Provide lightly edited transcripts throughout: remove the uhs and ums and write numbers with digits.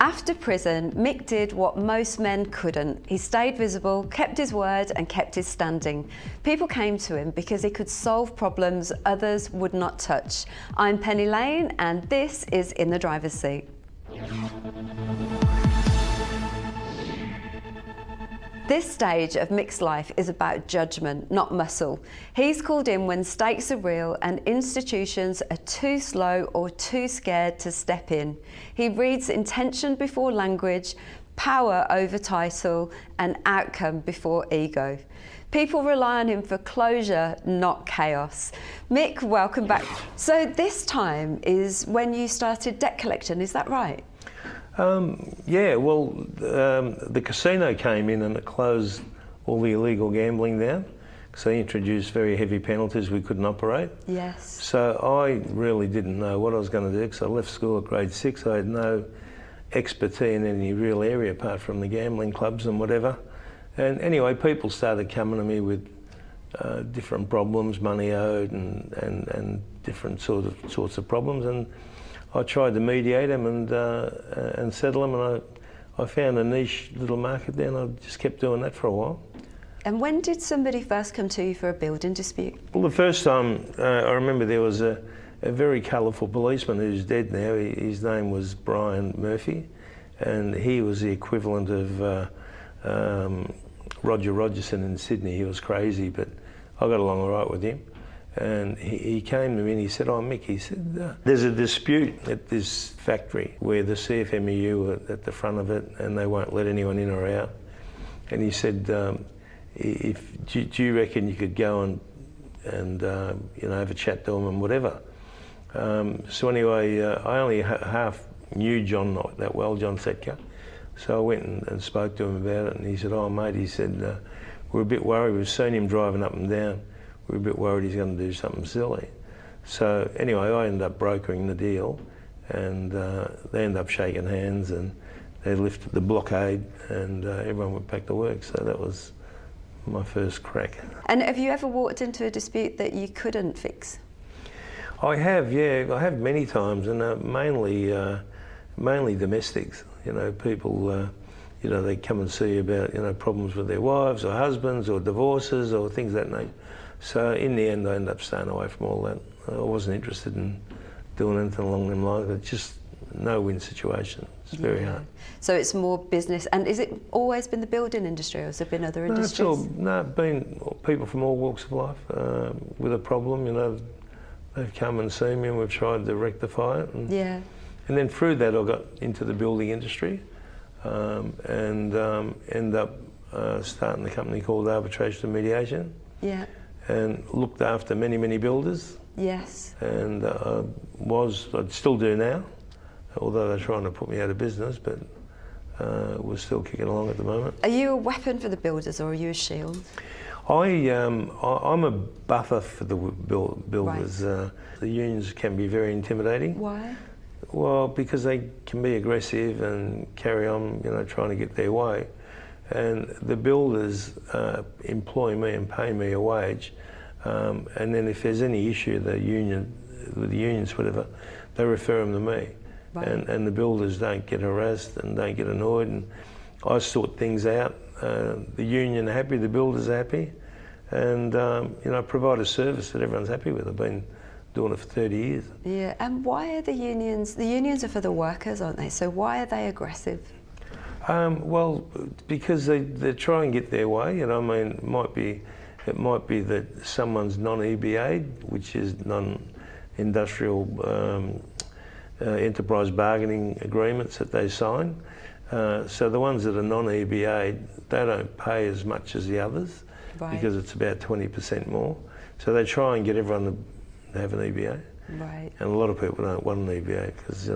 After prison, Mick did what most men couldn't. He stayed visible, kept his word and kept his standing. People came to him because he could solve problems others would not touch. I'm Penny Lane and this is In the Driver's Seat. This stage of Mick's life is about judgment, not muscle. He's called in when stakes are real and institutions are too slow or too scared to step in. He reads intention before language, power over title, and outcome before ego. People rely on him for closure, not chaos. Mick, welcome back. So this time is when you started debt collection, is that right? Yeah, well, the casino came in and it closed all the illegal gambling down because they introduced very heavy penalties we couldn't operate. Yes. So I really didn't know what I was going to do because I left school at grade 6. I had no expertise in any real area apart from the gambling clubs and whatever. And anyway, people started coming to me with different problems, money owed and different sorts of problems. And I tried to mediate them and settle them, and I found a niche little market there, and I just kept doing that for a while. And when did somebody first come to you for a building dispute? Well, the first time I remember there was a very colourful policeman who's dead now. His name was Brian Murphy, and he was the equivalent of Roger Rogerson in Sydney. He was crazy, but I got along all right with him. And he came to me and he said, "Oh, Mick," he said, "there's a dispute at this factory where the CFMEU are at the front of it and they won't let anyone in or out." And he said, do you reckon you could go and have a chat to them and whatever?" So anyway, I only half knew John not that well, John Setka. So I went and spoke to him about it, and he said, "Oh, mate," he said, "we're a bit worried. We've seen him driving up and down. We're a bit worried he's going to do something silly." So anyway, I ended up brokering the deal, and they ended up shaking hands, and they lifted the blockade, and everyone went back to work. So that was my first crack. And have you ever walked into a dispute that you couldn't fix? I have, yeah. I have many times, and mainly domestics. You know, people. They come and see about problems with their wives or husbands or divorces or things of that nature. So in the end, I ended up staying away from all that. I wasn't interested in doing anything along them lines. It's just no-win situation. It's very hard. So it's more business. And is it always been the building industry, or has there been other industries? Been people from all walks of life with a problem. They've come and seen me, and we've tried to rectify it. And then through that, I got into the building industry and ended up starting a company called Arbitration and Mediation. Yeah. And looked after many, many builders. Yes. And I'd still do now, although they're trying to put me out of business, but we're still kicking along at the moment. Are you a weapon for the builders, or are you a shield? I'm a buffer for the builders. Right. The unions can be very intimidating. Why? Well, because they can be aggressive and carry on, trying to get their way. And the builders employ me and pay me a wage, and then if there's any issue with the unions, whatever, they refer them to me. Right. And the builders don't get harassed and don't get annoyed, and I sort things out. The union are happy, the builders are happy, and provide a service that everyone's happy with. I've been doing it for 30 years. Yeah, and why are the unions are for the workers, aren't they? So why are they aggressive? Well, because they try and get their way. It might be that someone's non-EBA, which is non-industrial enterprise bargaining agreements that they sign. So the ones that are non-EBA, they don't pay as much as the others, right, because it's about 20% more. So they try and get everyone to have an EBA. Right. And a lot of people don't want an EBA because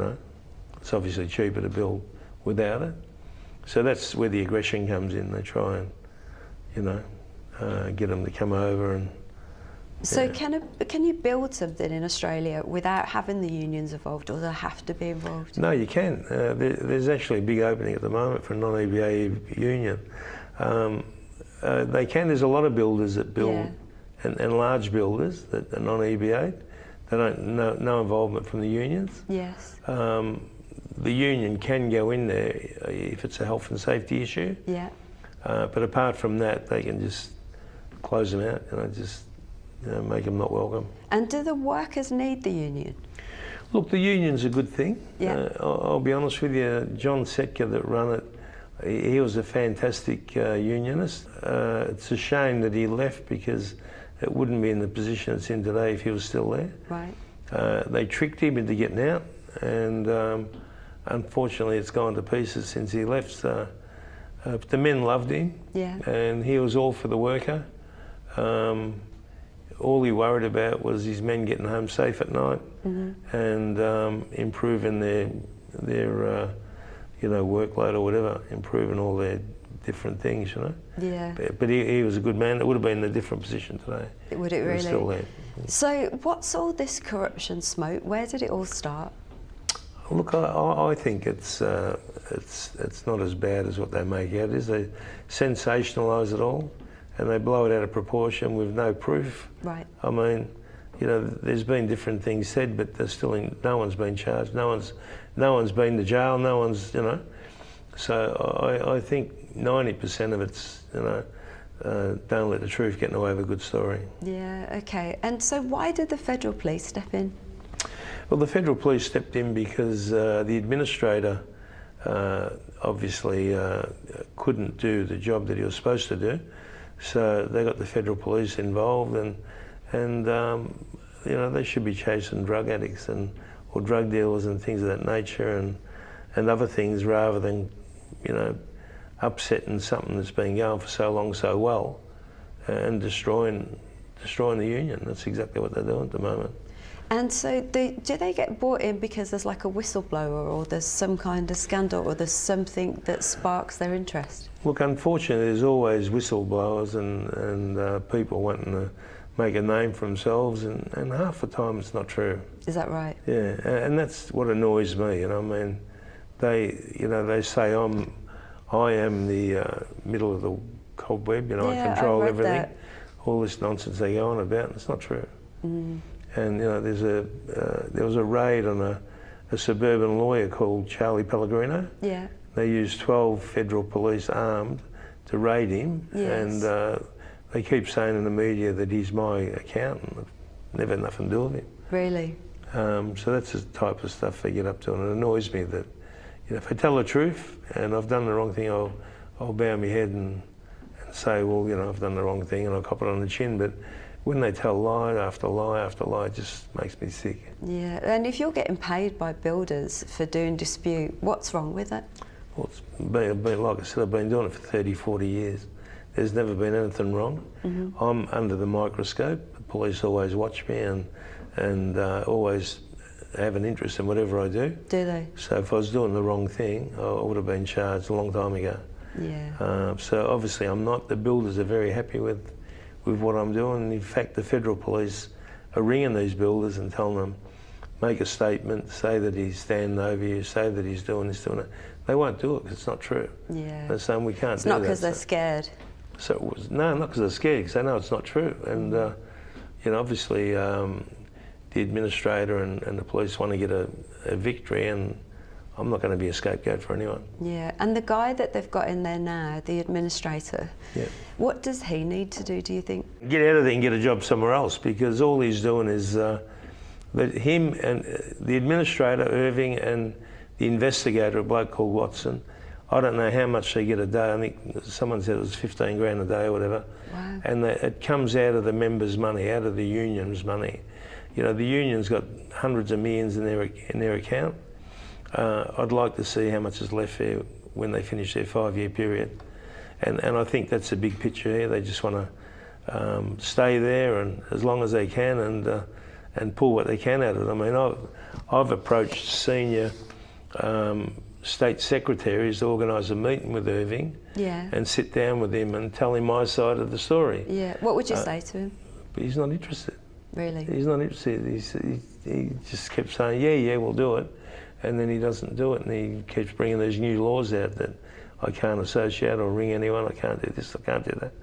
it's obviously cheaper to build without it. So that's where the aggression comes in. They try and, get them to come over and. So can you build something in Australia without having the unions involved, or do they have to be involved? No, you can. There's actually a big opening at the moment for a non-EBA union. They can. There's a lot of builders that build, and large builders that are non-EBA. They don't no involvement from the unions. Yes. the union can go in there if it's a health and safety issue. Yeah. But apart from that, they can just close them out, just make them not welcome. And do the workers need the union? Look, the union's a good thing. Yeah. I'll be honest with you, John Setka that run it, he was a fantastic unionist. It's a shame that he left because it wouldn't be in the position it's in today if he was still there. Right. They tricked him into getting out, and unfortunately it's gone to pieces since he left. The men loved him, Yeah. and he was all for the worker. All he worried about was his men getting home safe at night, and improving their workload or whatever, improving all their different things, Yeah. But he was a good man. It would have been in a different position today. Would it He was really? still there. So what's all this corruption smoke? Where did it all start? Look, I think it's not as bad as what they make out. They sensationalise it all, and they blow it out of proportion with no proof. Right. I mean, there's been different things said, but there's still no one's been charged. No one's been to jail. No one's, So I think 90% of it's, don't let the truth get in the way of a good story. Yeah. Okay. And so why did the federal police step in? Well, the federal police stepped in because the administrator obviously couldn't do the job that he was supposed to do, so they got the federal police involved, and they should be chasing drug addicts or drug dealers and things of that nature, and other things, rather than upsetting something that's been going for so long so well and destroying the union. That's exactly what they're doing at the moment. And so do they get brought in because there's like a whistleblower, or there's some kind of scandal, or there's something that sparks their interest? Look, unfortunately, there's always whistleblowers and people wanting to make a name for themselves, and half the time it's not true. Is that right? Yeah, and that's what annoys me. I mean, they say I am the middle of the cobweb. Yeah, I control I read everything. that. All this nonsense they go on about, and it's not true. Mm. And there was a raid on a suburban lawyer called Charlie Pellegrino. Yeah. They used 12 federal police armed to raid him, Yes. and they keep saying in the media that he's my accountant. I've never had nothing to do with him. Really? So that's the type of stuff they get up to, and it annoys me that if I tell the truth and I've done the wrong thing, I'll bow my head and say, well, I've done the wrong thing, and I'll cop it on the chin. But when they tell lie after lie after lie, it just makes me sick. Yeah, and if you're getting paid by builders for doing dispute, what's wrong with it? Well, it's been, like I said, I've been doing it for 30, 40 years. There's never been anything wrong. I'm under the microscope. The police always watch me and always have an interest in whatever I do. Do they? So if I was doing the wrong thing, I would have been charged a long time ago. Yeah. So obviously I'm not. The builders are very happy with what I'm doing. In fact, the federal police are ringing these builders and telling them, make a statement, say that he's standing over you, say that he's doing this, doing it. They won't do it because it's not true. Yeah. They're saying we can't It's do not that. because they're scared. So it was, no, not because they're scared, because they know it's not true. And obviously the administrator and the police want to get a victory, and I'm not going to be a scapegoat for anyone. Yeah, and the guy that they've got in there now, the administrator, Yeah. what does he need to do you think? Get out of there and get a job somewhere else, because all he's doing is that him and the administrator, Irving, and the investigator, a bloke called Watson, I don't know how much they get a day. I think someone said it was 15 grand a day or whatever. Wow. And it comes out of the members' money, out of the union's money. The union's got hundreds of millions in their account. I'd like to see how much is left there when they finish their 5-year period. And I think that's the big picture here. They just want to stay there and as long as they can and pull what they can out of it. I mean, I've approached senior state secretaries to organise a meeting with Irving, Yeah. and sit down with him and tell him my side of the story. Yeah. What would you say to him? But he's not interested. Really? He's not interested. He just kept saying, yeah, we'll do it. And then he doesn't do it, and he keeps bringing these new laws out that I can't associate or ring anyone, I can't do this, I can't do that.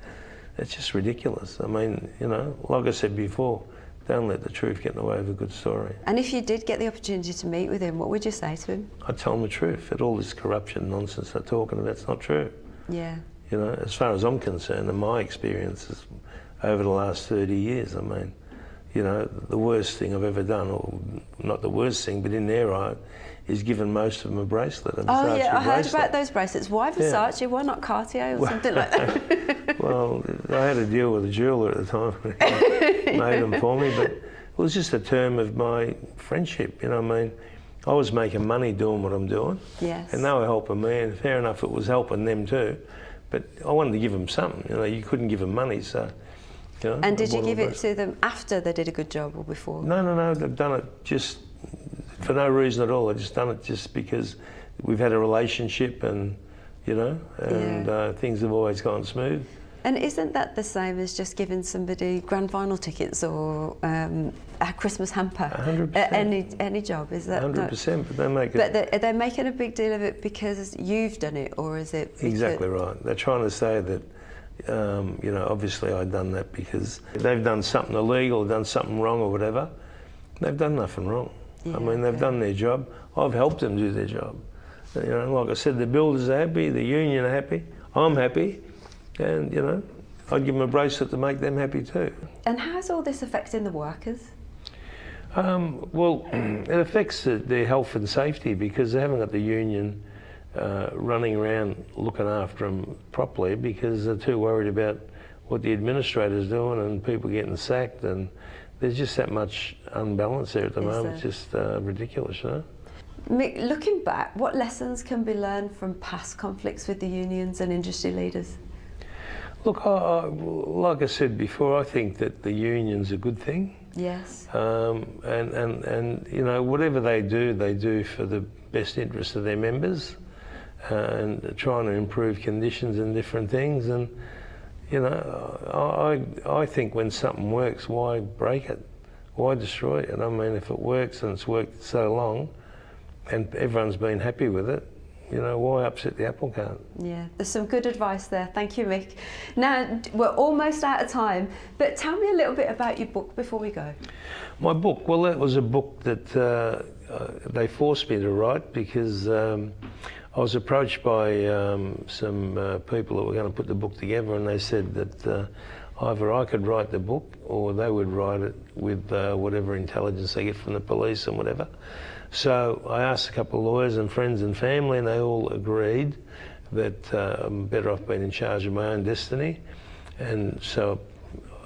It's just ridiculous. I mean, like I said before, don't let the truth get in the way of a good story. And if you did get the opportunity to meet with him, what would you say to him? I'd tell him the truth, that all this corruption nonsense they're talking about is not true. Yeah. You know, as far as I'm concerned, and my experiences over the last 30 years, I mean, you know, the worst thing I've ever done, or not the worst thing, but in their eye, is given most of them a bracelet. Oh yeah, I heard about those bracelets. Why Versace? Yeah. Why not Cartier or something like that? Well, I had a deal with a jeweller at the time. He made them for me, but it was just a term of my friendship. You know what I mean? I was making money doing what I'm doing. Yes. And they were helping me, and fair enough, it was helping them too. But I wanted to give them something. You know, you couldn't give them money, so. You know, and did you give it to them after they did a good job or before? No. They've done it just for no reason at all. They've just done it just because we've had a relationship, and you know, and things have always gone smooth. And isn't that the same as just giving somebody grand final tickets or a Christmas hamper? 100%. Any job, is that? 100%, but they make it. But they're making a big deal of it because you've done it, or is it? Exactly right. They're trying to say that, you know, obviously I've done that because they've done something illegal, done something wrong or whatever. They've done nothing wrong. Yeah, I mean, they've done their job. I've helped them do their job. You know, like I said, the builders are happy, the union are happy, I'm happy. And, you know, I'd give them a bracelet to make them happy too. And how's all this affecting the workers? Well, it affects their health and safety because they haven't got the union running around looking after them properly because they're too worried about what the administrator's doing and people getting sacked, and there's just that much unbalance there at the moment. It's just ridiculous, you know? Mick, looking back, what lessons can be learned from past conflicts with the unions and industry leaders? Look, like I said before, I think that the union's a good thing. Yes. And you know, whatever they do for the best interest of their members, and trying to improve conditions and different things. And you know, I think when something works, why break it? Why destroy it? And I mean, if it works and it's worked so long, and everyone's been happy with it, you know, why upset the apple cart? Yeah, there's some good advice there. Thank you, Mick. Now, we're almost out of time, but tell me a little bit about your book before we go. My book? Well, that was a book that they forced me to write because I was approached by some people that were going to put the book together, and they said that either I could write the book or they would write it with whatever intelligence they get from the police and whatever. So I asked a couple of lawyers and friends and family, and they all agreed that I'm better off being in charge of my own destiny. And so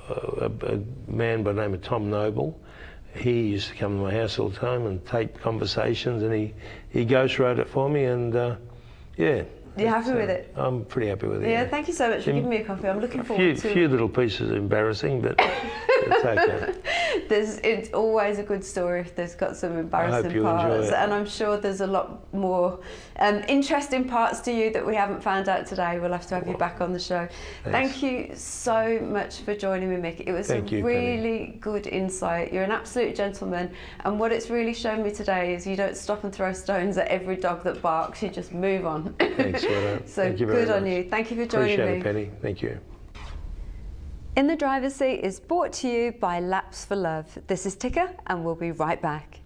a man by the name of Tom Noble, he used to come to my house all the time and tape conversations, and he ghostwrote it for me, and yeah. You're happy with it? I'm pretty happy with it. Yeah, thank you so much for giving me a coffee. I'm looking forward to it. A few little pieces embarrassing, but it's okay. It's always a good story if there's got some embarrassing parts, and I'm sure there's a lot more interesting parts to you that we haven't found out today. We'll have to have you back on the show. Thanks. Thank you so much for joining me, Mick. It was really good insight. You're an absolute gentleman, and what it's really shown me today is you don't stop and throw stones at every dog that barks. You just move on. Thanks. So good on you. Thank you for joining me. Appreciate it, Penny. Thank you. In the Driver's Seat is brought to you by Laps for Love. This is Ticker, and we'll be right back.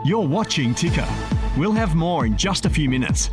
You're watching Ticker. We'll have more in just a few minutes.